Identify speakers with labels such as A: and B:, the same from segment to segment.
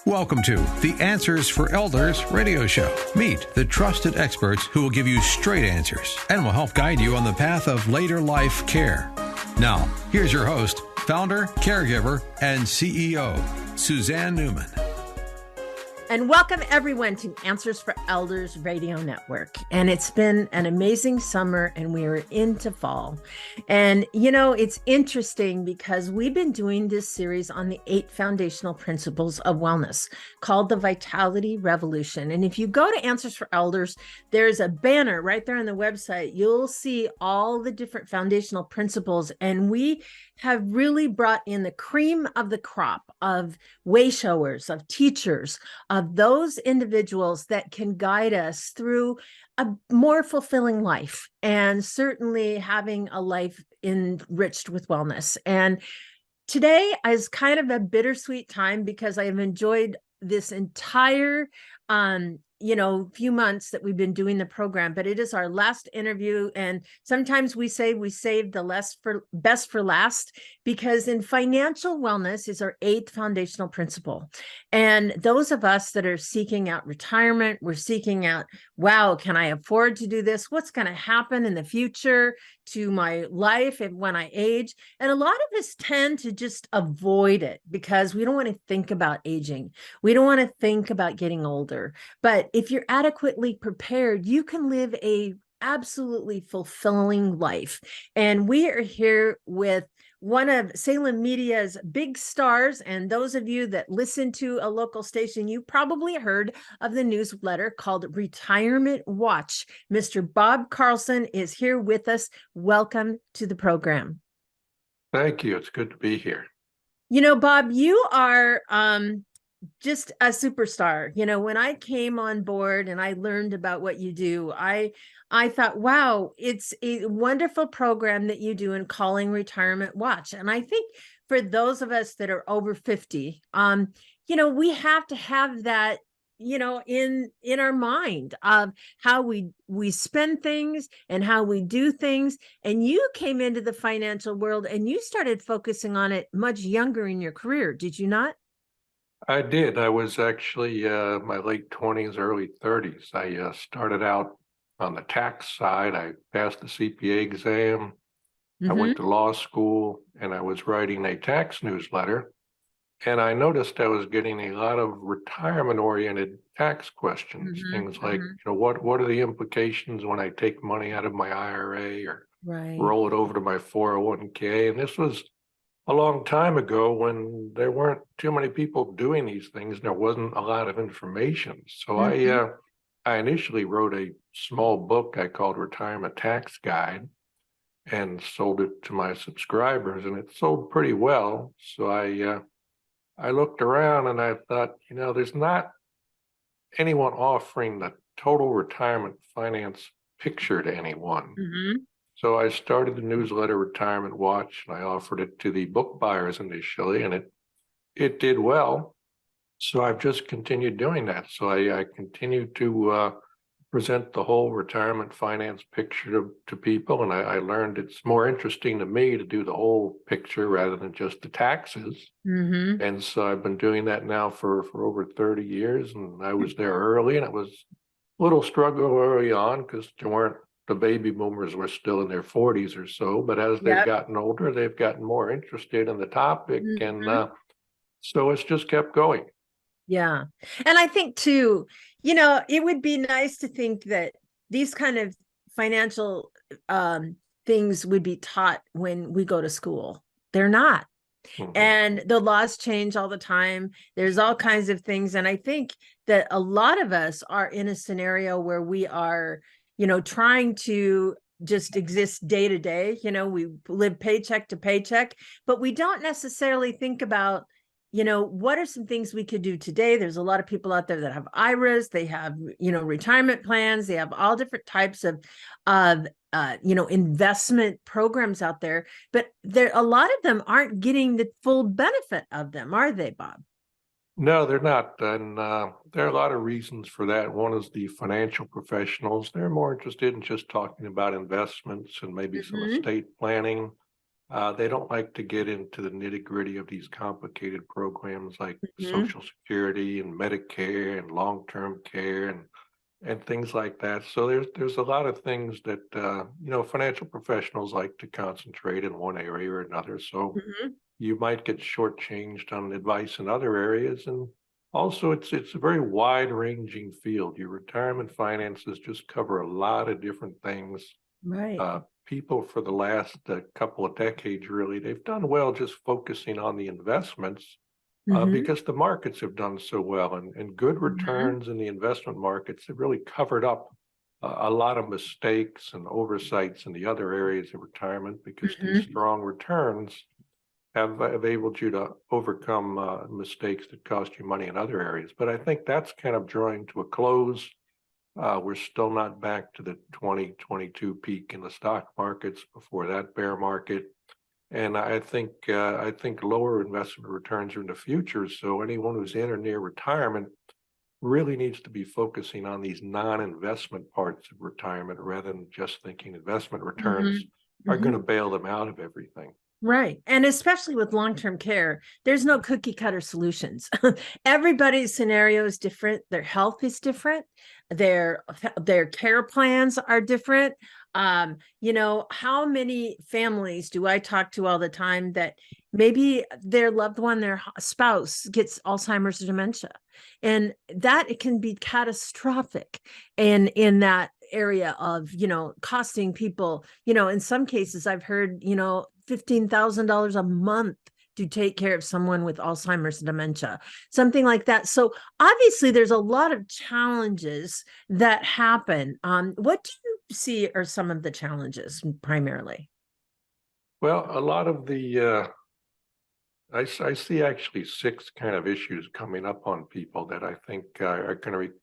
A: Welcome to the Answers for Elders radio show. Meet the trusted experts who will give you straight answers and will help guide you on the path of later life care. Now, here's your host, founder, caregiver, and CEO, Suzanne Newman.
B: And welcome everyone to Answers for Elders Radio Network. And it's been an amazing summer and we are into fall. And you know, it's interesting because we've been doing this series on the 8 foundational principles of wellness called the Vitality Revolution. And if you go to Answers for Elders, there's a banner right there on the website. You'll see all the different foundational principles. And we have really brought in the cream of the crop of way showers, of teachers, of those individuals that can guide us through a more fulfilling life and certainly having a life enriched with wellness. And today is kind of a bittersweet time because I have enjoyed this entire few months that we've been doing the program, but it is our last interview. And sometimes we say we save the best for last, because in financial wellness is our 8th foundational principle. And those of us that are seeking out retirement, we're seeking out, wow, can I afford to do this? What's going to happen in the future to my life and when I age? And a lot of us tend to just avoid it because we don't want to think about aging. We don't want to think about getting older. But if you're adequately prepared, you can live a absolutely fulfilling life. And we are here with one of Salem Media's big stars. And those of you that listen to a local station, you probably heard of the newsletter called Retirement Watch. Mr. Bob Carlson is here with us. Welcome to the program.
C: Thank you. It's good to be here.
B: You know, Bob, you are just a superstar. You know, when I came on board and I learned about what you do, I thought, wow, it's a wonderful program that you do in calling Retirement Watch. And I think for those of us that are over 50, we have to have that, in our mind of how we spend things and how we do things. And you came into the financial world and you started focusing on it much younger in your career. Did you not?
C: I did. I was actually my late 20s, early 30s. I started out on the tax side. I passed the CPA exam. I went to law school and I was writing a tax newsletter. And I noticed I was getting a lot of retirement-oriented tax questions, things like, what are the implications when I take money out of my IRA or roll it over to my 401k? And this was a long time ago when there weren't too many people doing these things. There wasn't a lot of information. So I initially wrote a small book I called Retirement Tax Guide and sold it to my subscribers, and it sold pretty well. So I looked around and I thought, there's not anyone offering the total retirement finance picture to anyone. So I started the newsletter Retirement Watch, and I offered it to the book buyers initially, and it did well. So I've just continued doing that. So I continue to present the whole retirement finance picture to people, and I learned it's more interesting to me to do the whole picture rather than just the taxes. And so I've been doing that now for over 30 years, and I was there early, and it was a little struggle early on because the baby boomers were still in their 40s or so, but as they've gotten older, they've gotten more interested in the topic. And so it's just kept going.
B: Yeah. And I think too, it would be nice to think that these kind of financial things would be taught when we go to school. They're not. And the laws change all the time. There's all kinds of things. And I think that a lot of us are in a scenario where we are trying to just exist day to day. We live paycheck to paycheck, but we don't necessarily think about, what are some things we could do today? There's a lot of people out there that have IRAs, they have, retirement plans, they have all different types of investment programs out there, but a lot of them aren't getting the full benefit of them, are they, Bob?
C: No, they're not. And there are a lot of reasons for that. One is the financial professionals. They're more interested in just talking about investments and maybe some estate planning. They don't like to get into the nitty-gritty of these complicated programs like
B: Mhm.
C: Social Security and Medicare and long-term care and things like that. So there's a lot of things that financial professionals like to concentrate in one area or another. So
B: Mhm.
C: you might get shortchanged on advice in other areas. And also it's a very wide-ranging field. Your retirement finances just cover a lot of different things.
B: Right.
C: People for the last couple of decades, really, they've done well just focusing on the investments
B: Mhm.
C: because the markets have done so well, and good
B: Mhm.
C: returns in the investment markets have really covered up a lot of mistakes and oversights in the other areas of retirement because these
B: Mhm.
C: strong returns have enabled you to overcome mistakes that cost you money in other areas. But I think that's kind of drawing to a close. We're still not back to the 2022 peak in the stock markets before that bear market. And I think lower investment returns are in the future. So anyone who's in or near retirement really needs to be focusing on these non-investment parts of retirement rather than just thinking investment returns
B: Mhm.
C: are going to
B: Mhm.
C: bail them out of everything.
B: Right. And especially with long-term care, there's no cookie cutter solutions. Everybody's scenario is different. Their health is different. Their care plans are different. How many families do I talk to all the time that maybe their loved one, their spouse gets Alzheimer's or dementia, and that it can be catastrophic in that area of costing people, in some cases I've heard, $15,000 a month to take care of someone with Alzheimer's and dementia, something like that. So obviously there's a lot of challenges that happen. What do you see are some of the challenges primarily?
C: Well, a lot of I see actually six kind of issues coming up on people that I think are going to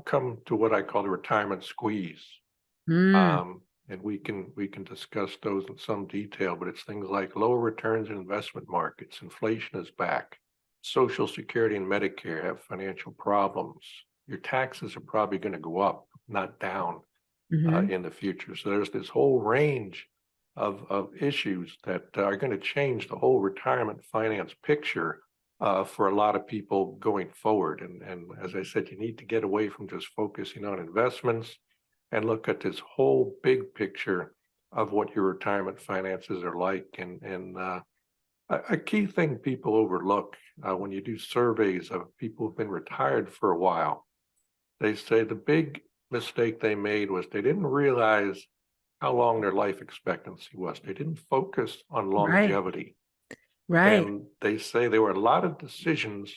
C: come to what I call the retirement squeeze.
B: Mm,
C: And we can discuss those in some detail, but it's things like lower returns in investment markets, inflation is back, Social Security and Medicare have financial problems. Your taxes are probably going to go up, not down,
B: hmm.
C: in the future. So there's this whole range of issues that are going to change the whole retirement finance picture for a lot of people going forward. And as I said, you need to get away from just focusing on investments and look at this whole big picture of what your retirement finances are like. And a key thing people overlook when you do surveys of people who've been retired for a while, they say the big mistake they made was they didn't realize how long their life expectancy was. They didn't focus on
B: Right.
C: longevity.
B: Right.
C: And they say there were a lot of decisions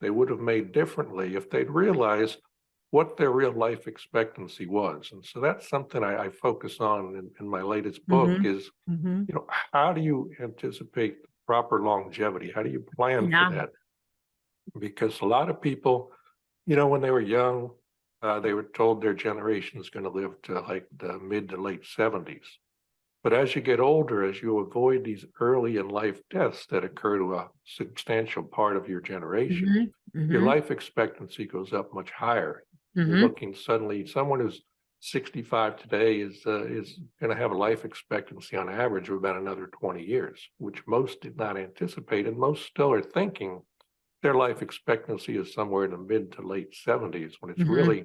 C: they would have made differently if they'd realized what their real life expectancy was. And so that's something I focus on in my latest book
B: Hmm.
C: is,
B: Hmm.
C: how do you anticipate proper longevity? How do you plan for
B: Yeah.
C: that? Because a lot of people, when they were young, they were told their generation is going to live to like the mid to late 70s. But as you get older, as you avoid these early in life deaths that occur to a substantial part of your generation,
B: Hmm.
C: your
B: Hmm.
C: life expectancy goes up much higher. You're
B: Hmm.
C: looking suddenly, someone who's 65 today is going to have a life expectancy on average of about another 20 years, which most did not anticipate. And most still are thinking their life expectancy is somewhere in the mid to late 70s when it's
B: Hmm.
C: really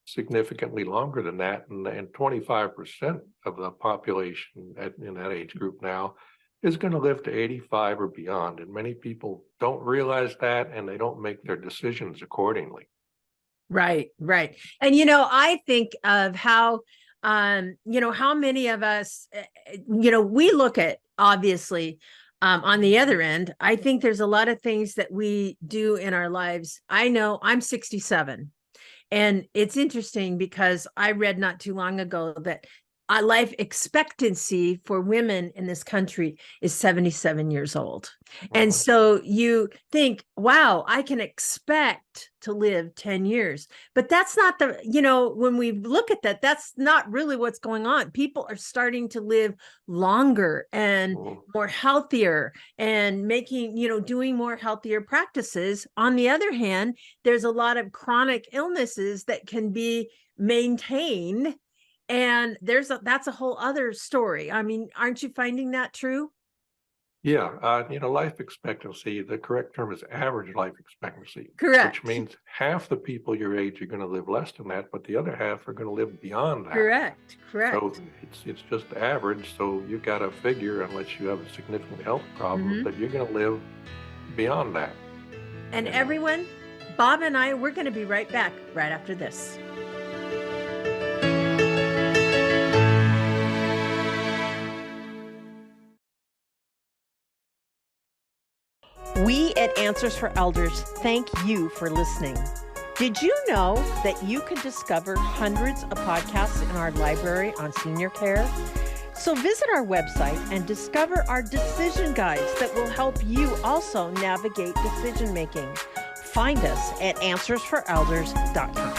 C: significantly longer than that. And 25% of the population in that age group now is going to live to 85 or beyond. And many people don't realize that and they don't make their decisions accordingly.
B: Right, right. And I think of how how many of us we look at, obviously, on the other end, I think there's a lot of things that we do in our lives. I know I'm 67. And it's interesting because I read not too long ago that life expectancy for women in this country is 77 years old. And
C: Mhm.
B: so you think, wow, I can expect to live 10 years. But that's not when we look at that, that's not really what's going on. People are starting to live longer and
C: Mhm.
B: more healthier and making, doing more healthier practices. On the other hand, there's a lot of chronic illnesses that can be maintained And that's a whole other story. I mean, aren't you finding that true?
C: Yeah, life expectancy, the correct term is average life expectancy, which
B: Correct.
C: means half the people your age are going to live less than that, but the other half are going to live beyond that.
B: Correct.
C: So it's just average. So you got to figure, unless you have a significant health problem, that you're going to live beyond that.
B: And everyone, Bob and I, we're going to be right back right after this. We at Answers for Elders thank you for listening. Did you know that you can discover hundreds of podcasts in our library on senior care? So visit our website and discover our decision guides that will help you also navigate decision making. Find us at answersforelders.com.